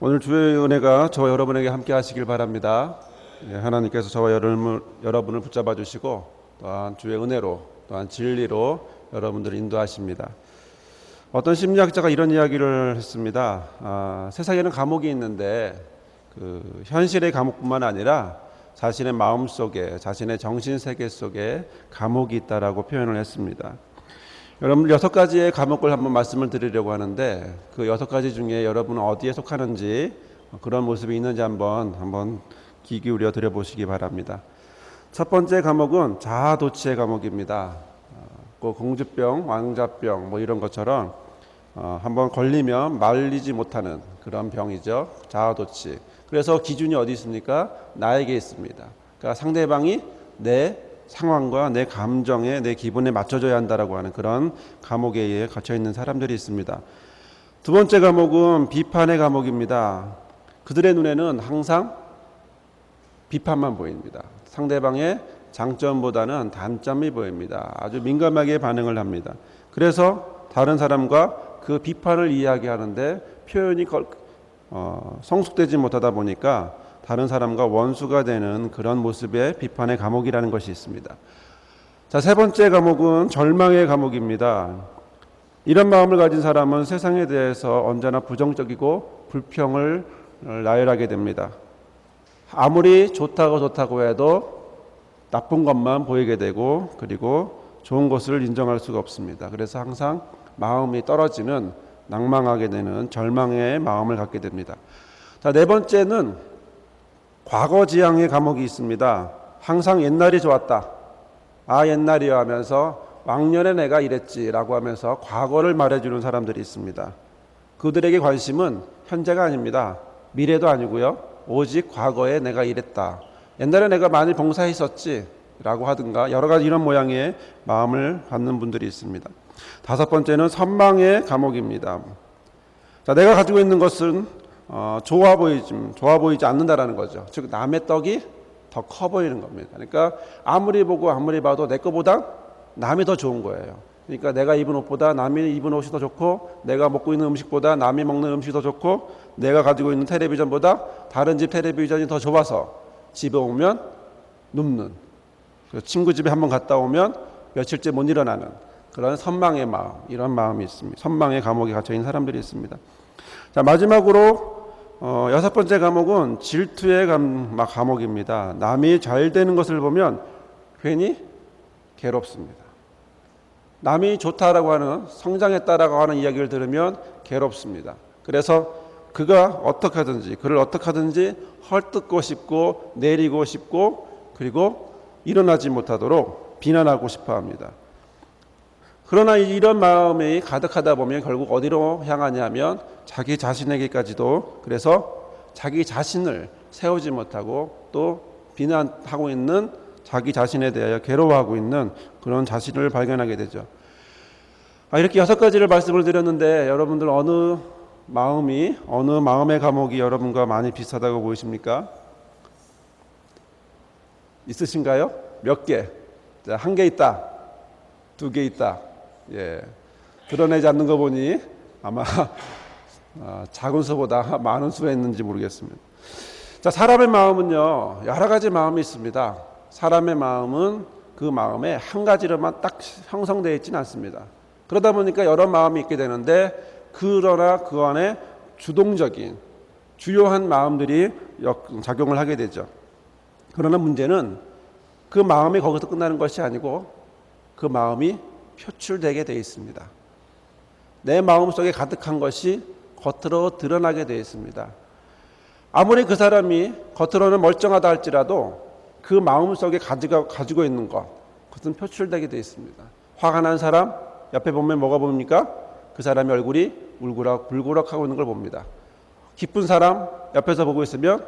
오늘 주의 은혜가 저와 여러분에게 함께 하시길 바랍니다. 하나님께서 저와 여러분을 붙잡아 주시고 또한 주의 은혜로 또한 진리로 여러분들을 인도하십니다. 어떤 심리학자가 이런 이야기를 했습니다. 세상에는 감옥이 있는데 그 현실의 감옥뿐만 아니라 자신의 마음 속에, 자신의 정신 세계 속에 감옥이 있다라고 표현을 했습니다. 여러분 6가지의 과목을 한번 말씀을 드리려고 하는데 그 6가지 중에 여러분은 어디에 속하는지 그런 모습이 있는지 한번 귀 기울여 드려보시기 바랍니다. 첫 번째 과목은 자아도취의 과목입니다. 그 공주병, 왕자병 뭐 이런 것처럼 한번 걸리면 말리지 못하는 그런 병이죠. 자아도취. 그래서 기준이 어디 있습니까? 나에게 있습니다. 그러니까 상대방이 내 상황과 내 감정에 내 기분에 맞춰줘야 한다라고 하는 그런 감옥에 의해 갇혀 있는 사람들이 있습니다. 두 번째 감옥은 비판의 감옥입니다. 그들의 눈에는 항상 비판만 보입니다. 상대방의 장점보다는 단점이 보입니다. 아주 민감하게 반응을 합니다. 그래서 다른 사람과 그 비판을 이야기하는데 표현이 성숙되지 못하다 보니까 다른 사람과 원수가 되는 그런 모습의 비판의 감옥이라는 것이 있습니다. 자, 세 번째 감옥은 절망의 감옥입니다. 이런 마음을 가진 사람은 세상에 대해서 언제나 부정적이고 불평을 나열하게 됩니다. 아무리 좋다고 해도 나쁜 것만 보이게 되고 그리고 좋은 것을 인정할 수가 없습니다. 그래서 항상 마음이 떨어지는 낭망하게 되는 절망의 마음을 갖게 됩니다. 자, 네 번째는 과거 지향의 감옥이 있습니다. 항상 옛날이 좋았다. 옛날이요 하면서 왕년에 내가 이랬지라고 하면서 과거를 말해주는 사람들이 있습니다. 그들에게 관심은 현재가 아닙니다. 미래도 아니고요. 오직 과거에 내가 이랬다. 옛날에 내가 많이 봉사했었지 라고 하든가 여러 가지 이런 모양의 마음을 갖는 분들이 있습니다. 다섯 번째는 선망의 감옥입니다. 자, 내가 가지고 있는 것은 좋아 보이지 않는다라는 거죠. 즉 남의 떡이 더 커 보이는 겁니다. 그러니까 아무리 보고 아무리 봐도 내 거보다 남이 더 좋은 거예요. 그러니까 내가 입은 옷보다 남이 입은 옷이 더 좋고 내가 먹고 있는 음식보다 남이 먹는 음식이 더 좋고 내가 가지고 있는 텔레비전보다 다른 집 텔레비전이 더 좋아서 집에 오면 눕는, 친구 집에 한번 갔다 오면 며칠째 못 일어나는 그런 선망의 마음, 이런 마음이 있습니다. 선망의 감옥에 갇혀 있는 사람들이 있습니다. 자, 마지막으로 여섯 번째 감옥은 질투의 감옥입니다. 남이 잘 되는 것을 보면 괜히 괴롭습니다. 남이 좋다라고 하는, 성장했다라고 하는 이야기를 들으면 괴롭습니다. 그래서 그를 어떻게 하든지 헐뜯고 싶고 내리고 싶고 그리고 일어나지 못하도록 비난하고 싶어 합니다. 그러나 이런 마음이 가득하다 보면 결국 어디로 향하냐면 자기 자신에게까지도, 그래서 자기 자신을 세우지 못하고 또 비난하고 있는 자기 자신에 대하여 괴로워하고 있는 그런 자신을 발견하게 되죠. 이렇게 6가지를 말씀을 드렸는데 여러분들 어느 마음의 감옥이 여러분과 많이 비슷하다고 보이십니까? 있으신가요? 몇 개? 1개 있다, 2개 있다. 드러내지 않는 거 보니 아마 작은 수보다 많은 수가 있는지 모르겠습니다. 자, 사람의 마음은요 여러 가지 마음이 있습니다. 사람의 마음은 그 마음에 한 가지로만 딱 형성되어 있지는 않습니다. 그러다 보니까 여러 마음이 있게 되는데 그러나 그 안에 주동적인 주요한 마음들이 작용을 하게 되죠. 그러나 문제는 그 마음이 거기서 끝나는 것이 아니고 그 마음이 표출되게 되어 있습니다. 내 마음속에 가득한 것이 겉으로 드러나게 되어 있습니다. 아무리 그 사람이 겉으로는 멀쩡하다 할지라도 그 마음속에 가지고 있는 그것은 표출되게 되어 있습니다. 화가 난 사람 옆에 보면 뭐가 보입니까? 그 사람의 얼굴이 울그락불그락하고 있는 걸 봅니다. 기쁜 사람 옆에서 보고 있으면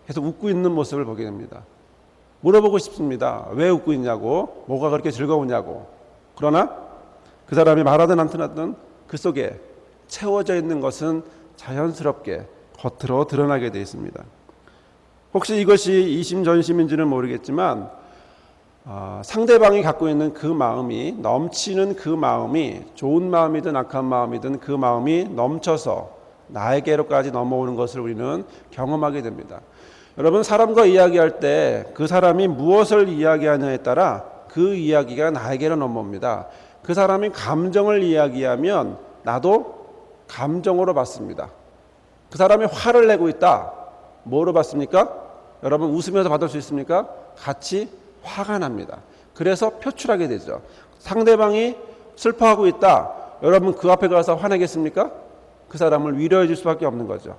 계속 웃고 있는 모습을 보게 됩니다. 물어보고 싶습니다. 왜 웃고 있냐고, 뭐가 그렇게 즐거우냐고. 그러나 그 사람이 말하든 안 하든 그 속에 채워져 있는 것은 자연스럽게 겉으로 드러나게 되어 있습니다. 혹시 이것이 이심전심인지는 모르겠지만 상대방이 갖고 있는 그 마음이, 넘치는 그 마음이 좋은 마음이든 악한 마음이든 그 마음이 넘쳐서 나에게로까지 넘어오는 것을 우리는 경험하게 됩니다. 여러분, 사람과 이야기할 때 그 사람이 무엇을 이야기하냐에 따라 그 이야기가 나에게로 넘어옵니다. 그 사람이 감정을 이야기하면 나도 감정으로 받습니다. 그 사람이 화를 내고 있다. 뭐로 받습니까? 여러분, 웃으면서 받을 수 있습니까? 같이 화가 납니다. 그래서 표출하게 되죠. 상대방이 슬퍼하고 있다. 여러분, 그 앞에 가서 화내겠습니까? 그 사람을 위로해 줄 수밖에 없는 거죠.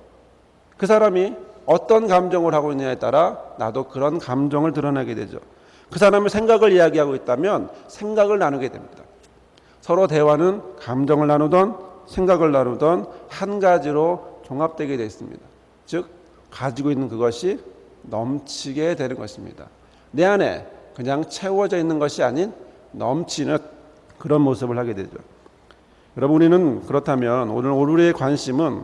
그 사람이 어떤 감정을 하고 있느냐에 따라 나도 그런 감정을 드러내게 되죠. 그 사람의 생각을 이야기하고 있다면 생각을 나누게 됩니다. 서로 대화는 감정을 나누던 생각을 나누던 한 가지로 종합되게 되어 있습니다. 즉 가지고 있는 그것이 넘치게 되는 것입니다. 내 안에 그냥 채워져 있는 것이 아닌 넘치는 그런 모습을 하게 되죠. 여러분, 우리는 그렇다면 오늘 우리의 관심은,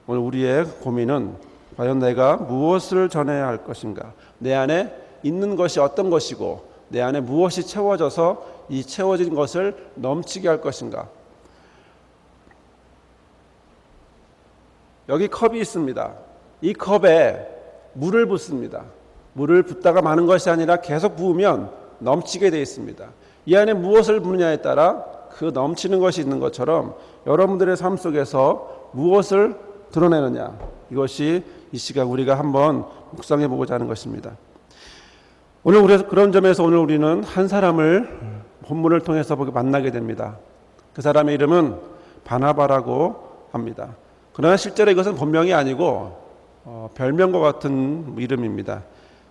오늘 우리의 고민은 과연 내가 무엇을 전해야 할 것인가? 내 안에 있는 것이 어떤 것이고 내 안에 무엇이 채워져서 이 채워진 것을 넘치게 할 것인가? 여기 컵이 있습니다. 이 컵에 물을 붓습니다. 물을 붓다가 많은 것이 아니라 계속 부으면 넘치게 되어 있습니다. 이 안에 무엇을 부느냐에 따라 그 넘치는 것이 있는 것처럼 여러분들의 삶 속에서 무엇을 드러내느냐, 이것이 이 시간 우리가 한번 묵상해 보고자 하는 것입니다. 오늘 그런 점에서 오늘 우리는 한 사람을 본문을 통해서 만나게 됩니다. 그 사람의 이름은 바나바라고 합니다. 그러나 실제로 이것은 본명이 아니고 별명과 같은 이름입니다.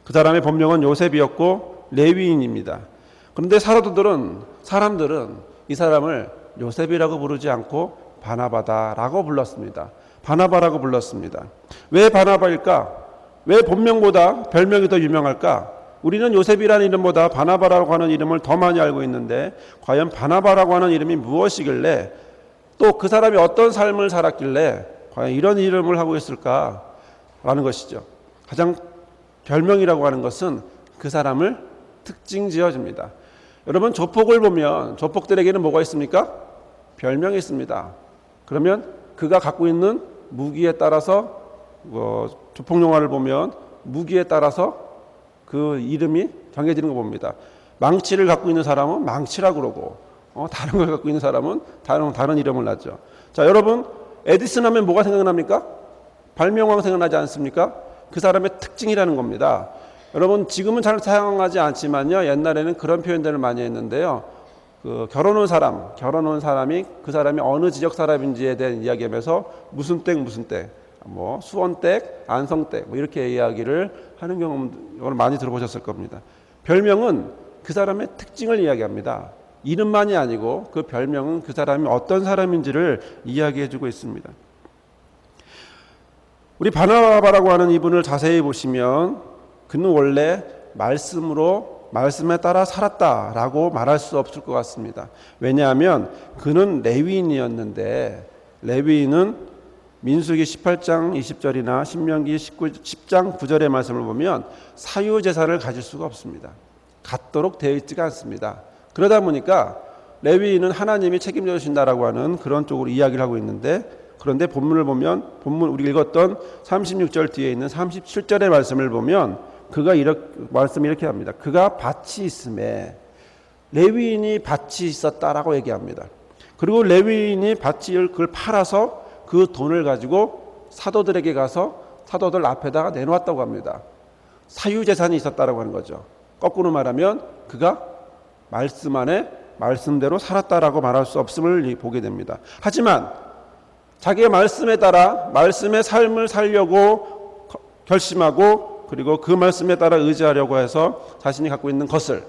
그 사람의 본명은 요셉이었고 레위인입니다. 그런데 사람들은 이 사람을 요셉이라고 부르지 않고 바나바다라고 불렀습니다. 바나바라고 불렀습니다. 왜 바나바일까? 왜 본명보다 별명이 더 유명할까? 우리는 요셉이라는 이름보다 바나바라고 하는 이름을 더 많이 알고 있는데 과연 바나바라고 하는 이름이 무엇이길래, 또 그 사람이 어떤 삶을 살았길래 과연 이런 이름을 하고 있을까라는 것이죠. 가장 별명이라고 하는 것은 그 사람을 특징 지어줍니다. 여러분, 조폭을 보면 조폭들에게는 뭐가 있습니까? 별명이 있습니다. 그러면 그가 갖고 있는 무기에 따라서 조폭 영화를 보면 무기에 따라서 그 이름이 정해지는 거 봅니다. 망치를 갖고 있는 사람은 망치라고 그러고 다른 걸 갖고 있는 사람은 다른 이름을 놨죠. 자, 여러분, 에디슨 하면 뭐가 생각납니까? 발명왕 생각나지 않습니까? 그 사람의 특징이라는 겁니다. 여러분, 지금은 잘 사용하지 않지만요, 옛날에는 그런 표현들을 많이 했는데요. 결혼한 사람이 그 사람이 어느 지역 사람인지에 대한 이야기하면서 무슨 댁, 수원댁, 안성댁 이렇게 이야기를 하는 경험을 많이 들어보셨을 겁니다. 별명은 그 사람의 특징을 이야기합니다. 이름만이 아니고 그 별명은 그 사람이 어떤 사람인지를 이야기해주고 있습니다. 우리 바나바라고 하는 이분을 자세히 보시면 그는 원래 말씀에 따라 살았다라고 말할 수 없을 것 같습니다. 왜냐하면 그는 레위인이었는데, 레위인은 민수기 18장 20절이나 신명기 10장 9절의 말씀을 보면 사유재산을 가질 수가 없습니다. 갖도록 되어 있지가 않습니다. 그러다 보니까 레위인은 하나님이 책임져 주신다라고 하는 그런 쪽으로 이야기를 하고 있는데, 그런데 본문을 보면 우리 읽었던 36절 뒤에 있는 37절의 말씀을 보면 말씀이 이렇게 합니다. 그가 밭이 있음에, 레위인이 밭이 있었다라고 얘기합니다. 그리고 레위인이 그걸 팔아서 그 돈을 가지고 사도들에게 가서 사도들 앞에다가 내놓았다고 합니다. 사유재산이 있었다라고 하는 거죠. 거꾸로 말하면 그가 말씀 안에 말씀대로 살았다라고 말할 수 없음을 보게 됩니다. 하지만 자기의 말씀에 따라 말씀의 삶을 살려고 결심하고, 그리고 그 말씀에 따라 의지하려고 해서 자신이 갖고 있는 것을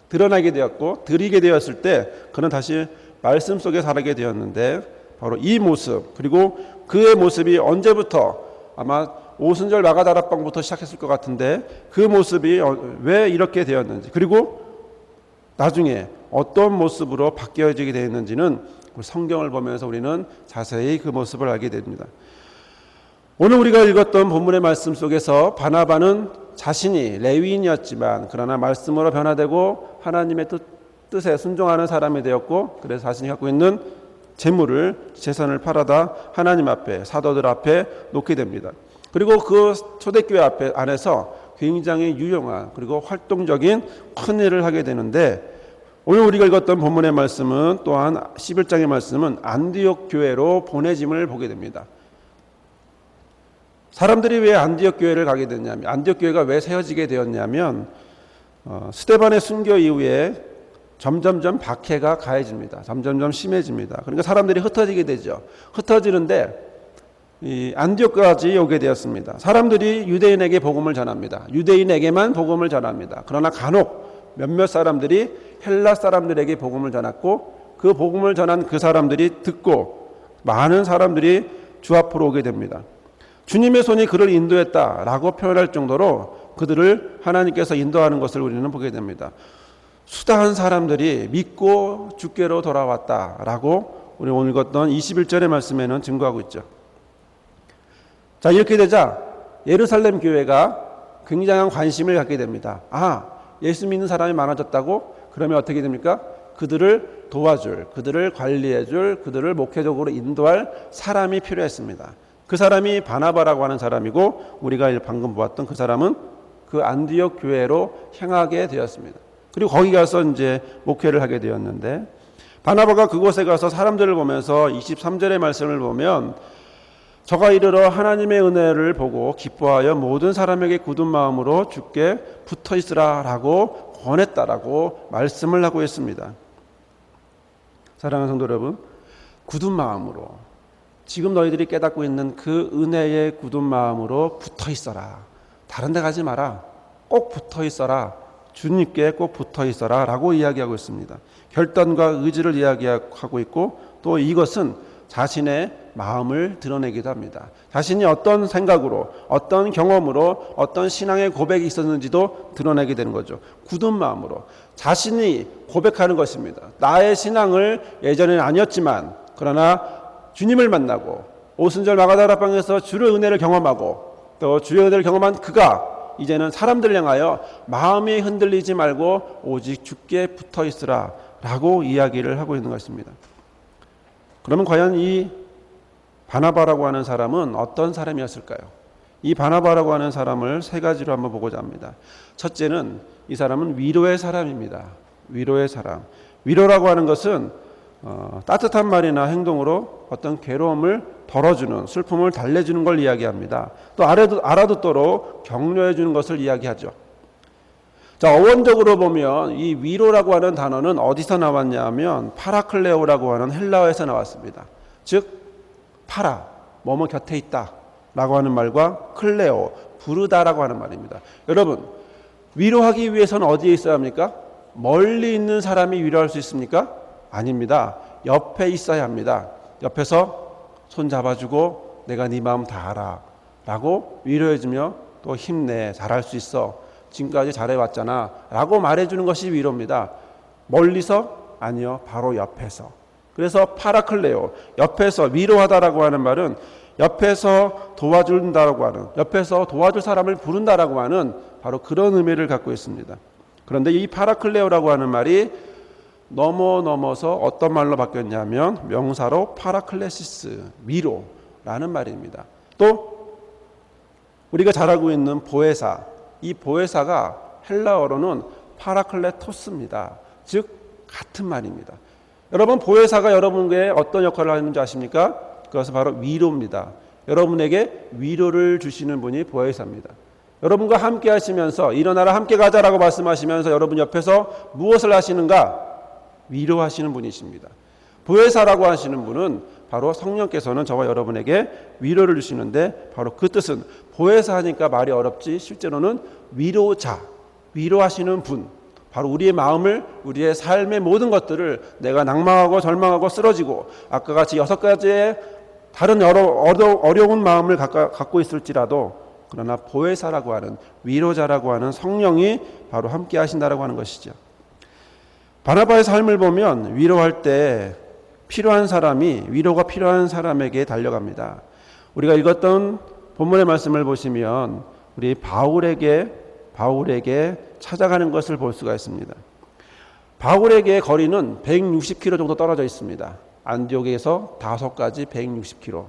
드러나게 되었고 드리게 되었을 때 그는 다시 말씀 속에 살게 되었는데, 바로 이 모습, 그리고 그의 모습이 언제부터, 아마 오순절 마가다락방부터 시작했을 것 같은데 그 모습이 왜 이렇게 되었는지, 그리고 나중에 어떤 모습으로 바뀌어지게 되었는지는 성경을 보면서 우리는 자세히 그 모습을 알게 됩니다. 오늘 우리가 읽었던 본문의 말씀 속에서 바나바는 자신이 레위인이었지만 그러나 말씀으로 변화되고 하나님의 뜻에 순종하는 사람이 되었고, 그래서 자신이 갖고 있는 재물을 재산을 팔아다 하나님 앞에 사도들 앞에 놓게 됩니다. 그리고 그 초대교회 앞에 안에서 굉장히 유용한 그리고 활동적인 큰 일을 하게 되는데 오늘 우리가 읽었던 본문의 말씀은 또한 11장의 말씀은 안디옥 교회로 보내짐을 보게 됩니다. 사람들이 왜 안디옥 교회를 가게 됐냐면 안디옥 교회가 왜 세워지게 되었냐면 스데반의 순교 이후에 점점점 박해가 가해집니다. 점점점 심해집니다. 그러니까 사람들이 흩어지게 되죠. 흩어지는데 이 안디옥까지 오게 되었습니다. 사람들이 유대인에게 복음을 전합니다. 유대인에게만 복음을 전합니다. 그러나 간혹 몇몇 사람들이 헬라 사람들에게 복음을 전했고 그 복음을 전한 그 사람들이 듣고 많은 사람들이 주 앞으로 오게 됩니다. 주님의 손이 그를 인도했다라고 표현할 정도로 그들을 하나님께서 인도하는 것을 우리는 보게 됩니다. 수다한 사람들이 믿고 주께로 돌아왔다라고 우리 오늘 읽었던 21절의 말씀에는 증거하고 있죠. 자, 이렇게 되자 예루살렘 교회가 굉장한 관심을 갖게 됩니다. 예수 믿는 사람이 많아졌다고? 그러면 어떻게 됩니까? 그들을 도와줄, 그들을 관리해줄, 그들을 목회적으로 인도할 사람이 필요했습니다. 그 사람이 바나바라고 하는 사람이고 우리가 방금 보았던 그 사람은 그 안디옥 교회로 향하게 되었습니다. 그리고 거기 가서 이제 목회를 하게 되었는데 바나바가 그곳에 가서 사람들을 보면서 23절의 말씀을 보면 저가 이르러 하나님의 은혜를 보고 기뻐하여 모든 사람에게 굳은 마음으로 주께 붙어 있으라라고 권했다라고 말씀을 하고 있습니다. 사랑하는 성도 여러분, 굳은 마음으로 지금 너희들이 깨닫고 있는 그 은혜의 굳은 마음으로 붙어 있어라. 다른 데 가지 마라. 꼭 붙어 있어라. 주님께 꼭 붙어 있어라 라고 이야기하고 있습니다. 결단과 의지를 이야기하고 있고 또 이것은 자신의 마음을 드러내기도 합니다. 자신이 어떤 생각으로 어떤 경험으로 어떤 신앙의 고백이 있었는지도 드러내게 되는 거죠. 굳은 마음으로 자신이 고백하는 것입니다. 나의 신앙을 예전에는 아니었지만 그러나 주님을 만나고 오순절 마가다라방에서 주의 은혜를 경험하고 또 주의 은혜를 경험한 그가 이제는 사람들을 향하여 마음이 흔들리지 말고 오직 주께 붙어 있으라 라고 이야기를 하고 있는 것입니다. 그러면 과연 이 바나바라고 하는 사람은 어떤 사람이었을까요? 이 바나바라고 하는 사람을 세 가지로 한번 보고자 합니다. 첫째는 이 사람은 위로의 사람입니다. 위로의 사람. 위로라고 하는 것은 따뜻한 말이나 행동으로 어떤 괴로움을 덜어주는, 슬픔을 달래주는 걸 이야기합니다. 또 알아듣도록 격려해 주는 것을 이야기하죠. 자, 어원적으로 보면 이 위로라고 하는 단어는 어디서 나왔냐면 파라클레오라고 하는 헬라어에서 나왔습니다. 즉 파라, 뭐뭐 곁에 있다 라고 하는 말과 클레오, 부르다라고 하는 말입니다. 여러분, 위로하기 위해서는 어디에 있어야 합니까? 멀리 있는 사람이 위로할 수 있습니까? 아닙니다. 옆에 있어야 합니다. 옆에서 손 잡아주고 내가 네 마음 다 알아 라고 위로해주며 또 힘내, 잘할 수 있어, 지금까지 잘해왔잖아 라고 말해주는 것이 위로입니다. 멀리서? 아니요, 바로 옆에서. 그래서 파라클레오, 옆에서 위로하다라고 하는 말은 옆에서 도와준다라고 하는, 옆에서 도와줄 사람을 부른다라고 하는 바로 그런 의미를 갖고 있습니다. 그런데 이 파라클레오라고 하는 말이 넘어서 어떤 말로 바뀌었냐면 명사로 파라클레시스, 위로라는 말입니다. 또 우리가 잘 알고 있는 보혜사, 이 보혜사가 헬라어로는 파라클레토스입니다. 즉 같은 말입니다. 여러분, 보혜사가 여러분에게 어떤 역할을 하는지 아십니까? 그것은 바로 위로입니다. 여러분에게 위로를 주시는 분이 보혜사입니다. 여러분과 함께 하시면서 일어나라 함께 가자라고 말씀하시면서 여러분 옆에서 무엇을 하시는가? 위로하시는 분이십니다. 보혜사라고 하시는 분은 바로 성령께서는 저와 여러분에게 위로를 주시는데 바로 그 뜻은 보혜사 하니까 말이 어렵지 실제로는 위로자, 위로하시는 분, 바로 우리의 마음을, 우리의 삶의 모든 것들을 내가 낭망하고 절망하고 쓰러지고 아까 같이 6가지의 다른 어려운 마음을 갖고 있을지라도 그러나 보혜사라고 하는, 위로자라고 하는 성령이 바로 함께 하신다라고 하는 것이죠. 바나바의 삶을 보면 위로할 때 필요한 사람이, 위로가 필요한 사람에게 달려갑니다. 우리가 읽었던 본문의 말씀을 보시면 우리 바울에게 찾아가는 것을 볼 수가 있습니다. 바울에게 거리는 160km 정도 떨어져 있습니다. 안디옥에서 다소까지 160km.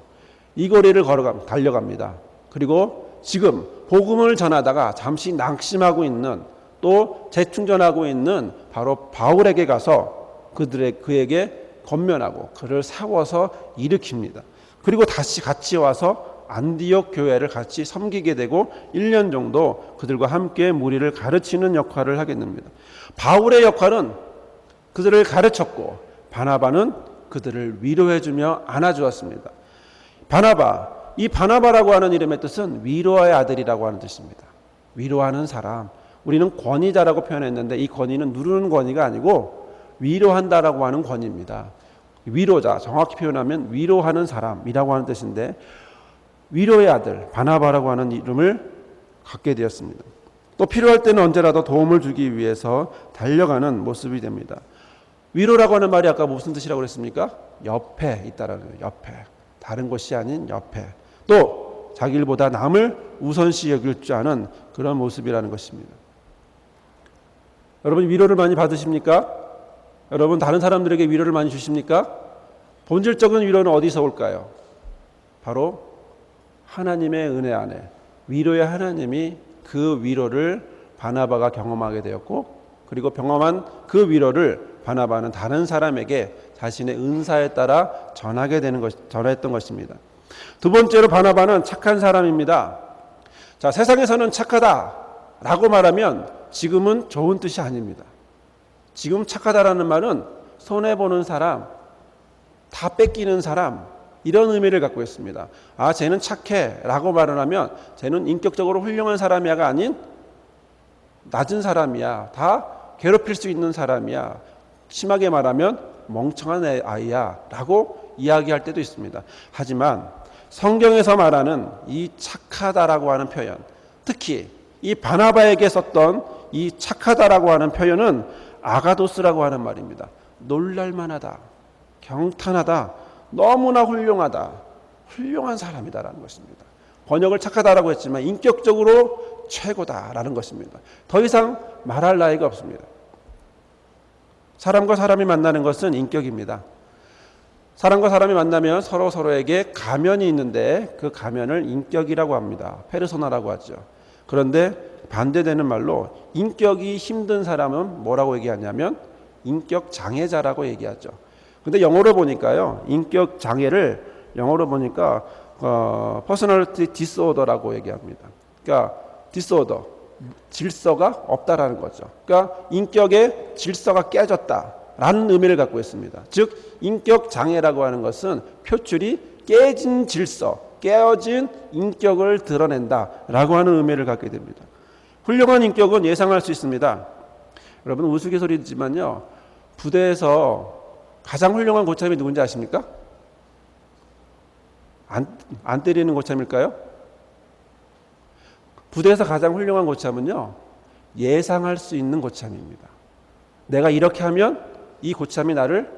이 거리를 달려갑니다. 그리고 지금 복음을 전하다가 잠시 낙심하고 있는, 또 재충전하고 있는 바로 바울에게 가서 그에게 권면하고 그를 세워서 일으킵니다. 그리고 다시 같이 와서 안디옥 교회를 같이 섬기게 되고 1년 정도 그들과 함께 무리를 가르치는 역할을 하게 됩니다. 바울의 역할은 그들을 가르쳤고, 바나바는 그들을 위로해주며 안아주었습니다. 이 바나바라고 하는 이름의 뜻은 위로의 아들이라고 하는 뜻입니다. 위로하는 사람. 우리는 권위자라고 표현했는데, 이 권위는 누르는 권위가 아니고 위로한다라고 하는 권위입니다. 위로자, 정확히 표현하면 위로하는 사람이라고 하는 뜻인데, 위로의 아들 바나바라고 하는 이름을 갖게 되었습니다. 또 필요할 때는 언제라도 도움을 주기 위해서 달려가는 모습이 됩니다. 위로라고 하는 말이 아까 무슨 뜻이라고 그랬습니까? 옆에 있다라는 거예요. 옆에. 다른 곳이 아닌 옆에. 또 자기 일보다 남을 우선시 여길 줄 아는 그런 모습이라는 것입니다. 여러분, 위로를 많이 받으십니까? 여러분, 다른 사람들에게 위로를 많이 주십니까? 본질적인 위로는 어디서 올까요? 바로 하나님의 은혜 안에, 위로의 하나님이 그 위로를 바나바가 경험하게 되었고, 그리고 경험한 그 위로를 바나바는 다른 사람에게 자신의 은사에 따라 전했던 것입니다. 두 번째로, 바나바는 착한 사람입니다. 자, 세상에서는 착하다라고 말하면 지금은 좋은 뜻이 아닙니다. 지금 착하다라는 말은 손해보는 사람, 다 뺏기는 사람, 이런 의미를 갖고 있습니다. 아, 쟤는 착해 라고 말을 하면 쟤는 인격적으로 훌륭한 사람이야가 아닌 낮은 사람이야, 다 괴롭힐 수 있는 사람이야, 심하게 말하면 멍청한 아이야 라고 이야기할 때도 있습니다. 하지만 성경에서 말하는 이 착하다라고 하는 표현, 특히 이 바나바에게 썼던 이 착하다라고 하는 표현은 아가도스라고 하는 말입니다. 놀랄만하다, 경탄하다, 너무나 훌륭하다, 훌륭한 사람이다라는 것입니다. 번역을 착하다라고 했지만 인격적으로 최고다라는 것입니다. 더 이상 말할 나위가 없습니다. 사람과 사람이 만나는 것은 인격입니다. 사람과 사람이 만나면 서로에게 가면이 있는데 그 가면을 인격이라고 합니다. 페르소나라고 하죠. 그런데 반대되는 말로 인격이 힘든 사람은 뭐라고 얘기하냐면 인격 장애자라고 얘기하죠. 근데 영어로 보니까요, 인격 장애를 영어로 보니까 personality disorder라고 얘기합니다. 그러니까 disorder, 질서가 없다라는 거죠. 그러니까 인격의 질서가 깨졌다라는 의미를 갖고 있습니다. 즉 인격 장애라고 하는 것은 표출이 깨진 질서, 깨어진 인격을 드러낸다라고 하는 의미를 갖게 됩니다. 훌륭한 인격은 예상할 수 있습니다. 여러분, 우스갯소리지만요, 부대에서 가장 훌륭한 고참이 누군지 아십니까? 안 때리는 고참일까요? 부대에서 가장 훌륭한 고참은요, 예상할 수 있는 고참입니다. 내가 이렇게 하면 이 고참이 나를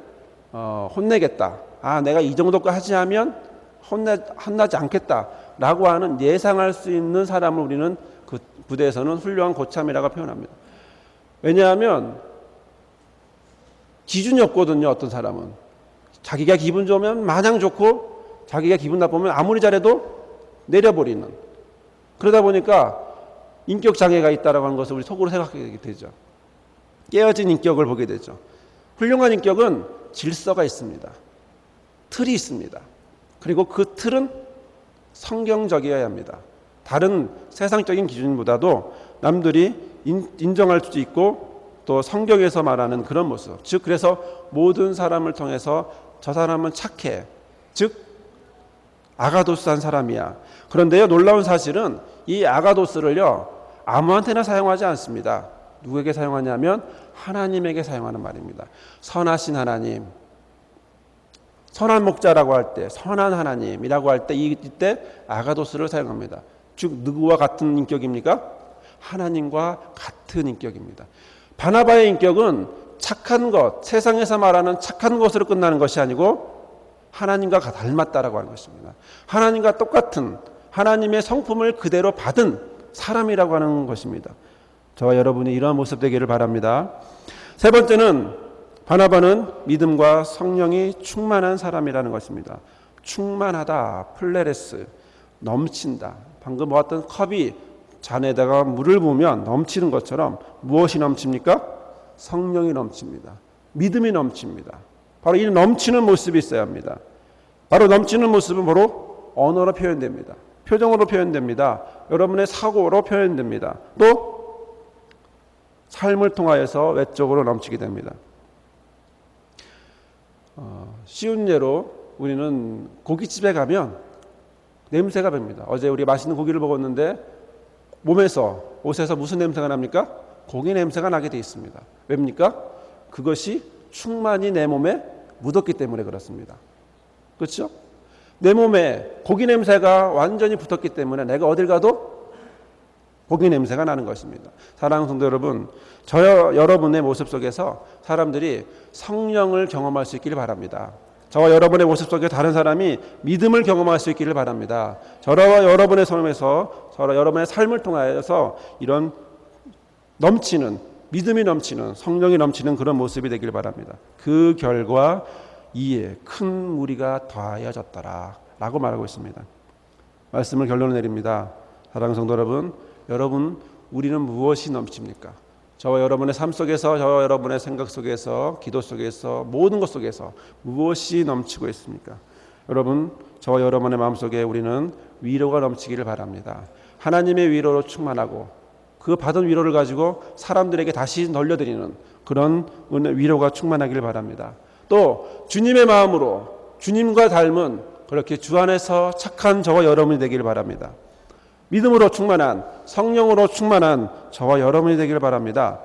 혼내겠다. 아, 내가 이 정도까지 하면 혼나지 않겠다라고 하는 예상할 수 있는 사람을 우리는 그 부대에서는 훌륭한 고참이라고 표현합니다. 왜냐하면 기준이 없거든요. 어떤 사람은 자기가 기분 좋으면 마냥 좋고, 자기가 기분 나쁘면 아무리 잘해도 내려버리는, 그러다 보니까 인격 장애가 있다라고 하는 것을 우리 속으로 생각하게 되죠. 깨어진 인격을 보게 되죠. 훌륭한 인격은 질서가 있습니다. 틀이 있습니다. 그리고 그 틀은 성경적이어야 합니다. 다른 세상적인 기준보다도 남들이 인정할 수 있고, 또 성경에서 말하는 그런 모습, 즉 그래서 모든 사람을 통해서 저 사람은 착해, 즉 아가도스한 사람이야. 그런데요, 놀라운 사실은 이 아가도스를요, 아무한테나 사용하지 않습니다. 누구에게 사용하냐면 하나님에게 사용하는 말입니다. 선하신 하나님, 선한 목자라고 할 때, 선한 하나님이라고 할 때 이때 아가도스를 사용합니다. 즉 누구와 같은 인격입니까? 하나님과 같은 인격입니다. 바나바의 인격은 착한 것, 세상에서 말하는 착한 것으로 끝나는 것이 아니고 하나님과 닮았다라고 하는 것입니다. 하나님과 똑같은, 하나님의 성품을 그대로 받은 사람이라고 하는 것입니다. 저와 여러분이 이러한 모습 되기를 바랍니다. 세 번째는 바나바는 믿음과 성령이 충만한 사람이라는 것입니다. 충만하다, 플레레스, 넘친다. 방금 보았던 컵이 잔에다가 물을 부으면 넘치는 것처럼 무엇이 넘칩니까? 성령이 넘칩니다. 믿음이 넘칩니다. 바로 이 넘치는 모습이 있어야 합니다. 바로 넘치는 모습은 바로 언어로 표현됩니다. 표정으로 표현됩니다. 여러분의 사고로 표현됩니다. 또 삶을 통하여서 외적으로 넘치게 됩니다. 쉬운 예로 우리는 고깃집에 가면 냄새가 납니다. 어제 우리 맛있는 고기를 먹었는데 몸에서, 옷에서 무슨 냄새가 납니까? 고기 냄새가 나게 돼 있습니다. 왜입니까? 그것이 충만히 내 몸에 묻었기 때문에 그렇습니다. 그렇죠? 내 몸에 고기 냄새가 완전히 붙었기 때문에 내가 어딜 가도 고기 냄새가 나는 것입니다. 사랑하는 성도 여러분, 여러분의 모습 속에서 사람들이 성령을 경험할 수 있기를 바랍니다. 저와 여러분의 모습 속에 다른 사람이 믿음을 경험할 수 있기를 바랍니다. 저와 여러분의 삶에서, 저와 여러분의 삶을 통하여서 이런 넘치는, 믿음이 넘치는, 성령이 넘치는 그런 모습이 되길 바랍니다. 그 결과 이에 큰 무리가 더하여졌더라 라고 말하고 있습니다. 말씀을 결론을 내립니다. 사랑하는 성도 여러분, 우리는 무엇이 넘칩니까? 저와 여러분의 삶 속에서, 저와 여러분의 생각 속에서, 기도 속에서, 모든 것 속에서 무엇이 넘치고 있습니까? 여러분, 저와 여러분의 마음속에 우리는 위로가 넘치기를 바랍니다. 하나님의 위로로 충만하고 그 받은 위로를 가지고 사람들에게 다시 돌려드리는 그런 위로가 충만하기를 바랍니다. 또 주님의 마음으로 주님과 닮은 그렇게 주 안에서 착한 저와 여러분이 되기를 바랍니다. 믿음으로 충만한, 성령으로 충만한 저와 여러분이 되기를 바랍니다.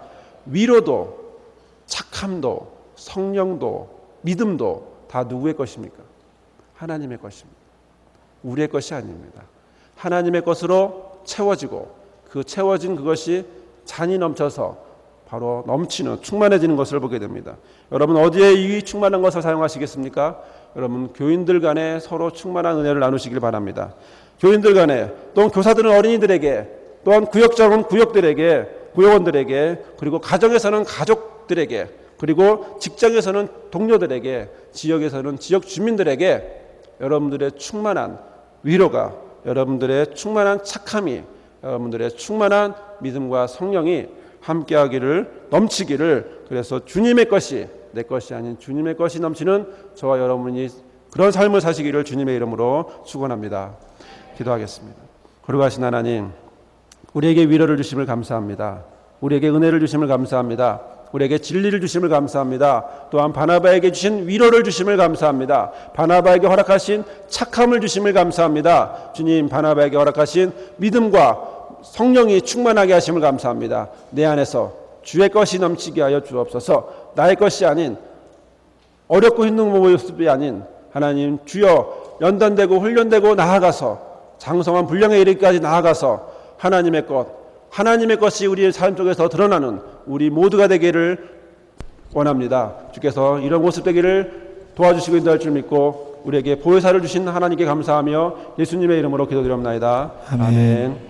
위로도, 착함도, 성령도, 믿음도 다 누구의 것입니까? 하나님의 것입니다. 우리의 것이 아닙니다. 하나님의 것으로 채워지고 그 채워진 그것이 잔이 넘쳐서 바로 넘치는, 충만해지는 것을 보게 됩니다. 여러분, 어디에 이 충만한 것을 사용하시겠습니까? 여러분, 교인들 간에 서로 충만한 은혜를 나누시길 바랍니다. 교인들 간에, 또는 교사들은 어린이들에게, 또한 구역장은 구역들에게, 구역원들에게, 그리고 가정에서는 가족들에게, 그리고 직장에서는 동료들에게, 지역에서는 지역 주민들에게 여러분들의 충만한 위로가, 여러분들의 충만한 착함이, 여러분들의 충만한 믿음과 성령이 함께하기를, 넘치기를, 그래서 주님의 것이, 내 것이 아닌 주님의 것이 넘치는 저와 여러분이 그런 삶을 사시기를 주님의 이름으로 축원합니다. 기도하겠습니다. 거룩하신 하나님, 우리에게 위로를 주심을 감사합니다. 우리에게 은혜를 주심을 감사합니다. 우리에게 진리를 주심을 감사합니다. 또한 바나바에게 주신 위로를 주심을 감사합니다. 바나바에게 허락하신 착함을 주심을 감사합니다. 주님, 바나바에게 허락하신 믿음과 성령이 충만하게 하심을 감사합니다. 내 안에서 주의 것이 넘치게 하여 주옵소서. 나의 것이 아닌, 어렵고 힘든 모습이 아닌 하나님, 주여 연단되고 훈련되고 나아가서 장성한 분량에 이르기까지 나아가서 하나님의 것, 하나님의 것이 우리의 삶 속에서 드러나는 우리 모두가 되기를 원합니다. 주께서 이런 모습 되기를 도와주시고 인도할 줄 믿고 우리에게 보혜사를 주신 하나님께 감사하며 예수님의 이름으로 기도드립니다. 아멘.